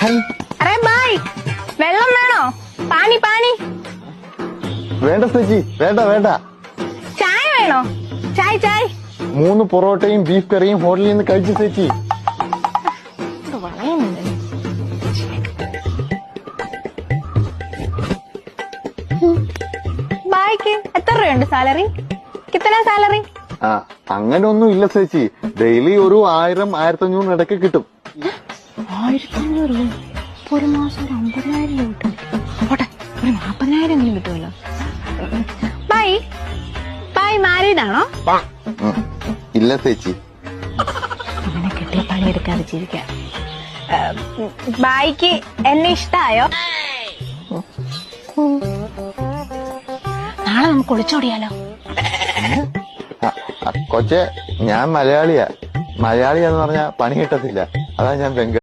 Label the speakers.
Speaker 1: Array bye, വെള്ളം വേണോ? പാനി പാനി.
Speaker 2: വേണ്ട ചേച്ചി, വേണ്ട വേണ്ട.
Speaker 1: ചായ വേണോ? ചായ് ചായ്.
Speaker 2: 3 പൊറോട്ടയും ബീഫ് കറിയും ഹോട്ടലിൽ നിന്ന് കഴിച്ചു ചേച്ചി.
Speaker 1: ബായ്ക്ക് എത്ര രൂപയുണ്ട് സാലറി? കിത്തന സാലറി?
Speaker 2: അങ്ങനെ ഒന്നും ഇല്ല ചേച്ചി. ഡെയിലി ഒരു 1000-1500 ഇടയ്ക്ക് കിട്ടും.
Speaker 1: 1500 രൂപ ഒരു മാസം? 50,000 രൂപ കിട്ടും. പോട്ടെ, ഒരു 40,000 കിട്ടുമല്ലോ. ബായ് ബായ് മാരീഡ് ആണോ?
Speaker 2: ഇല്ല ചേച്ചി.
Speaker 1: അങ്ങനെ കിട്ടിയ പണിയെടുക്കാതെ ജീവിക്കാം. ബായിക്ക് എന്നെ ഇഷ്ടായോ? നാളെ നമുക്ക് ഒളിച്ചോടിയാലോ?
Speaker 2: കൊച്ചെ, ഞാൻ മലയാളിയാ. മലയാളിയാന്ന് പറഞ്ഞാ പണി കിട്ടത്തില്ല. അതാ ഞാൻ ബംഗാളി.